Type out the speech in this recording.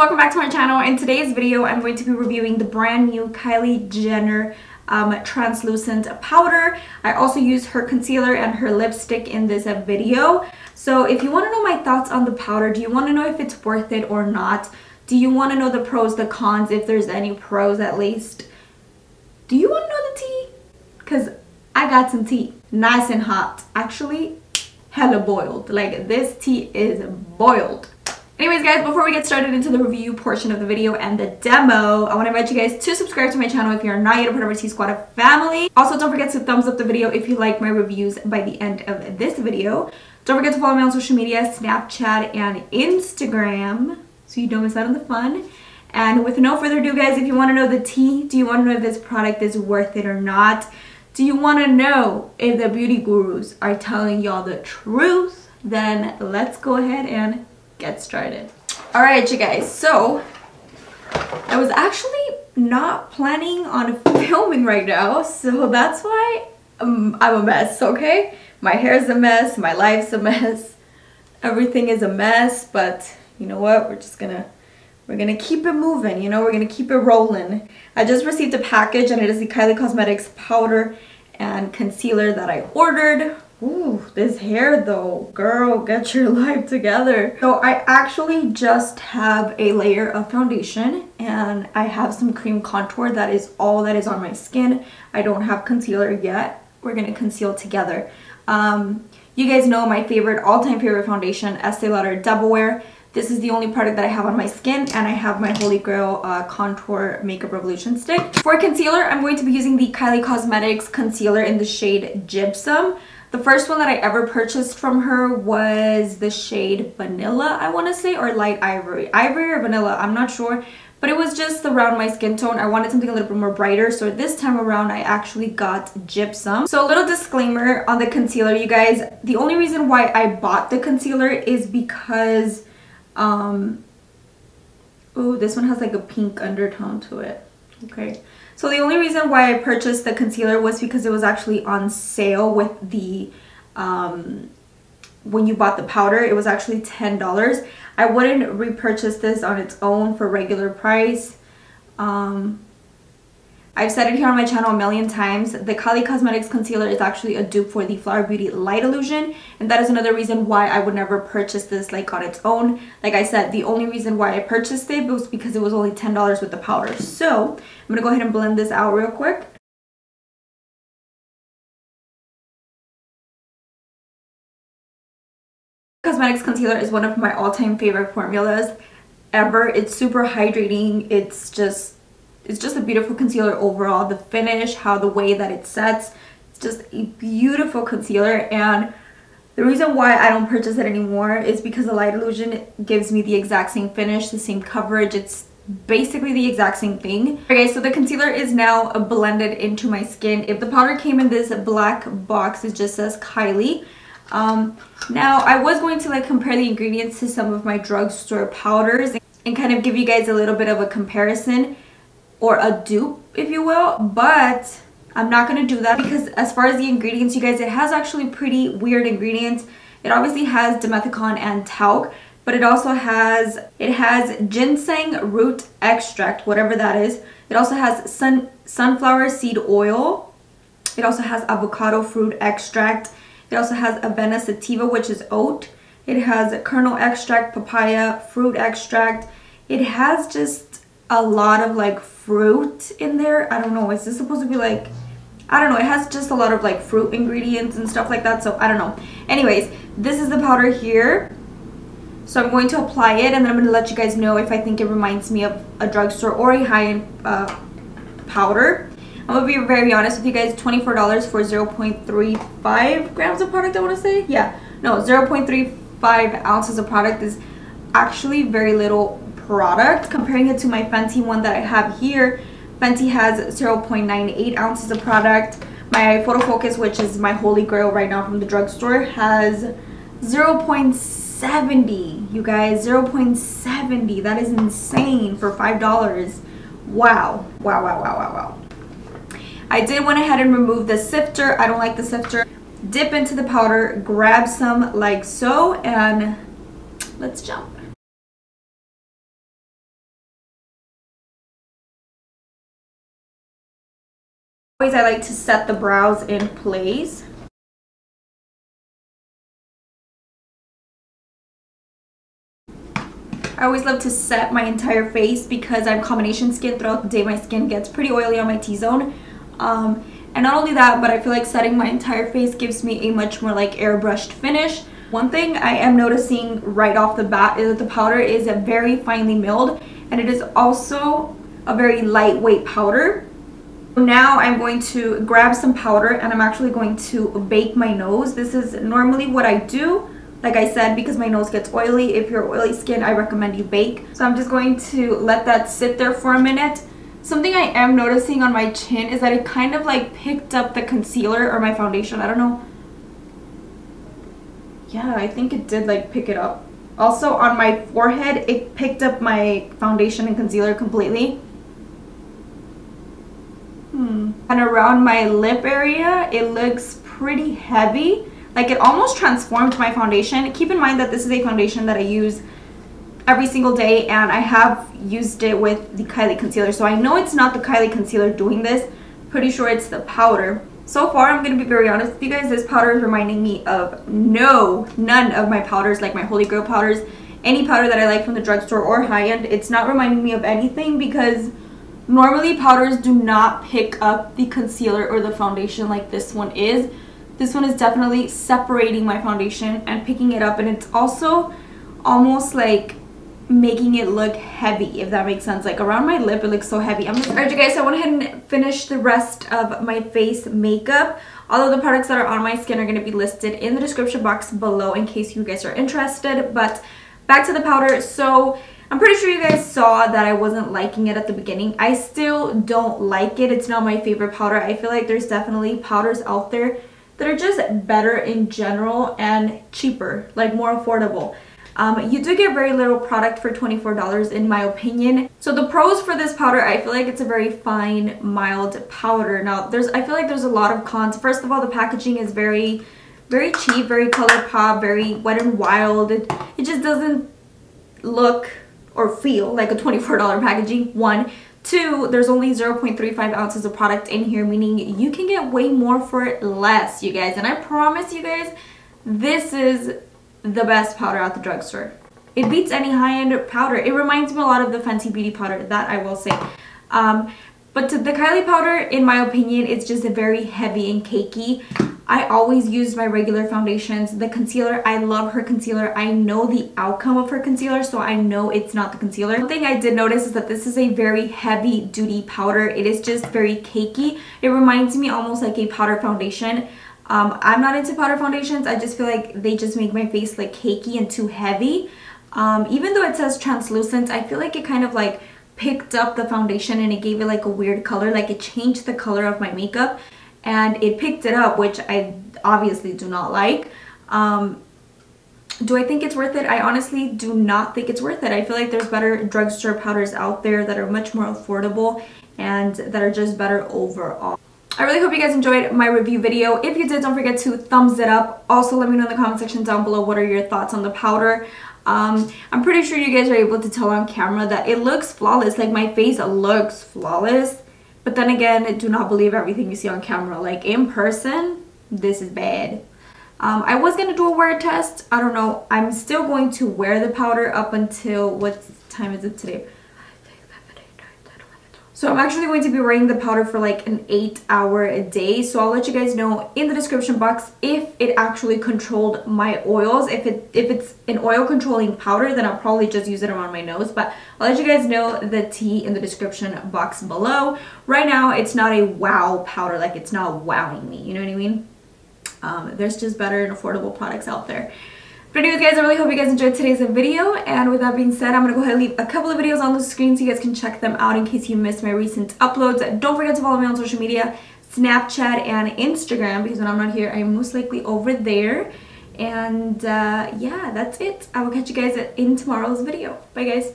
welcome back to my channel. In today's video, I'm going to be reviewing the brand new Kylie Jenner translucent powder. I also used her concealer and her lipstick in this video. So if you want to know my thoughts on the powder, do you want to know if it's worth it or not? Do you want to know the pros, the cons, if there's any pros at least? Do you want to know the tea? Because I got some tea, nice and hot. Actually, hella boiled. Like, this tea is boiled. Anyways guys, before we get started into the review portion of the video and the demo, I want to invite you guys to subscribe to my channel if you're not yet a part of our TSQUAD family. Also, don't forget to thumbs up the video if you like my reviews by the end of this video. Don't forget to follow me on social media, Snapchat and Instagram, so you don't miss out on the fun. And with no further ado guys, if you want to know the tea, do you want to know if this product is worth it or not? Do you want to know if the beauty gurus are telling y'all the truth? Then let's go ahead and get started. All right, you guys, so I was actually not planning on filming right now, so that's why I'm a mess. Okay, my hair's a mess, my life's a mess, everything is a mess, but you know what, we're gonna keep it moving, you know, we're gonna keep it rolling. I just received a package and it is the Kylie Cosmetics powder and concealer that I ordered. Ooh, this hair though, girl, get your life together. So I actually just have a layer of foundation and I have some cream contour. That is all that is on my skin. I don't have concealer yet. We're gonna conceal together. You guys know my favorite, all-time favorite foundation, Estee Lauder Double Wear. This is the only product that I have on my skin, and I have my Holy Grail Contour Makeup Revolution stick. For concealer, I'm going to be using the Kylie Cosmetics concealer in the shade Gypsum. The first one that I ever purchased from her was the shade Vanilla, I want to say, or Light Ivory. Ivory or Vanilla, I'm not sure. But it was just around my skin tone. I wanted something a little bit more brighter. So this time around, I actually got Gypsum. So a little disclaimer on the concealer, you guys. The only reason why I bought the concealer is because, oh, this one has like a pink undertone to it. Okay. So the only reason why I purchased the concealer was because it was actually on sale with the, when you bought the powder, it was actually $10. I wouldn't repurchase this on its own for regular price. I've said it here on my channel a million times. The Kylie Cosmetics concealer is actually a dupe for the Flower Beauty Light Illusion, and that is another reason why I would never purchase this like on its own. Like I said, the only reason why I purchased it was because it was only $10 with the powder. So I'm gonna go ahead and blend this out real quick. Cosmetics concealer is one of my all-time favorite formulas ever. It's super hydrating. It's just a beautiful concealer overall. The finish, the way that it sets, it's just a beautiful concealer. And the reason why I don't purchase it anymore is because the Light Illusion gives me the exact same finish, the same coverage. It's basically the exact same thing. Okay, so the concealer is now blended into my skin. If the powder came in this black box, it just says Kylie. Now I was going to like compare the ingredients to some of my drugstore powders and kind of give you guys a little bit of a comparison, or a dupe if you will, but I'm not going to do that because as far as the ingredients, you guys, it has actually pretty weird ingredients. It obviously has dimethicone and talc, but it also has, ginseng root extract, whatever that is. It also has sunflower seed oil. It also has avocado fruit extract. It also has avena sativa, which is oat. It has kernel extract, papaya fruit extract. It has just a lot of like fruit in there. I don't know, is this supposed to be like, I don't know, it has just a lot of like fruit ingredients and stuff like that, so I don't know. Anyways, this is the powder here. So I'm going to apply it and then I'm going to let you guys know if I think it reminds me of a drugstore or a high-end powder. I'm going to be very honest with you guys, $24 for 0.35 grams of product, I want to say. Yeah, no, 0.35 ounces of product is actually very little product. Comparing it to my Fenty one that I have here, Fenty has 0.98 ounces of product. My Photo Focus, which is my holy grail right now from the drugstore, has 0.70. You guys, 0.70. That is insane for $5. Wow. Wow, wow, wow, wow, wow. I did went ahead and remove the sifter. I don't like the sifter. Dip into the powder, grab some like so, and let's jump. Always I like to set the brows in place. I always love to set my entire face because I'm combination skin. Throughout the day my skin gets pretty oily on my T-zone. And not only that, but I feel like setting my entire face gives me a much more like airbrushed finish. One thing I am noticing right off the bat is that the powder is very finely milled, and it is also a very lightweight powder. Now I'm going to grab some powder and I'm actually going to bake my nose. This is normally what I do, like I said, because my nose gets oily. If you're oily skin, I recommend you bake. So I'm just going to let that sit there for a minute. Something I am noticing on my chin is that it kind of like picked up the concealer or my foundation. I don't know. Yeah, I think it did like pick it up. Also on my forehead, it picked up my foundation and concealer completely. And around my lip area, it looks pretty heavy. Like it almost transformed my foundation. Keep in mind that this is a foundation that I use every single day, and I have used it with the Kylie concealer. So I know it's not the Kylie concealer doing this. Pretty sure it's the powder. So far, I'm going to be very honest with you guys, this powder is reminding me of none of my powders, like my Holy Grail powders. Any powder that I like from the drugstore or high-end, it's not reminding me of anything because normally powders do not pick up the concealer or the foundation like this one is. This one is definitely separating my foundation and picking it up, and it's also almost like making it look heavy, if that makes sense. Like around my lip, it looks so heavy. Alright you guys, so I went ahead and finished the rest of my face makeup. All of the products that are on my skin are going to be listed in the description box below in case you guys are interested. But back to the powder. So I'm pretty sure you guys saw that I wasn't liking it at the beginning. I still don't like it. It's not my favorite powder. I feel like there's definitely powders out there that are just better in general and cheaper, like more affordable. You do get very little product for $24 in my opinion. So the pros for this powder, I feel like it's a very fine, mild powder. Now, I feel like there's a lot of cons. First of all, the packaging is very cheap, very color pop, very Wet n Wild. It just doesn't look or feel like a $24 packaging, one. Two, there's only 0.35 ounces of product in here, meaning you can get way more for less, you guys. And I promise you guys, this is the best powder at the drugstore. It beats any high-end powder. It reminds me a lot of the Fenty Beauty powder, that I will say. But the Kylie powder, in my opinion, it's just very heavy and cakey. I always use my regular foundations. The concealer, I love her concealer. I know the outcome of her concealer, so I know it's not the concealer. One thing I did notice is that this is a very heavy duty powder. It is just very cakey. It reminds me almost like a powder foundation. I'm not into powder foundations. I just feel like they just make my face like cakey and too heavy. Even though it says translucent, I feel like it kind of like picked up the foundation and it gave it like a weird color. Like it changed the color of my makeup and it picked it up, which I obviously do not like. Do I think it's worth it? I honestly do not think it's worth it. I feel like there's better drugstore powders out there that are much more affordable and that are just better overall. I really hope you guys enjoyed my review video. If you did, don't forget to thumbs it up. Also, let me know in the comment section down below what are your thoughts on the powder. I'm pretty sure you guys are able to tell on camera that it looks flawless. Like my face looks flawless. But then again, do not believe everything you see on camera. Like in person, this is bad. I was going to do a wear test. I don't know. I'm still going to wear the powder up until, what time is it today? So I'm actually going to be wearing the powder for like an 8-hour day. So I'll let you guys know in the description box if it actually controlled my oils. If it's an oil controlling powder, then I'll probably just use it around my nose. But I'll let you guys know the tea in the description box below. Right now, it's not a wow powder. Like it's not wowing me. You know what I mean? There's just better and affordable products out there. But anyways guys, I really hope you guys enjoyed today's video, and with that being said, I'm going to go ahead and leave a couple of videos on the screen so you guys can check them out in case you missed my recent uploads. Don't forget to follow me on social media, Snapchat and Instagram, because when I'm not here, I'm most likely over there. And yeah, that's it. I will catch you guys in tomorrow's video. Bye guys.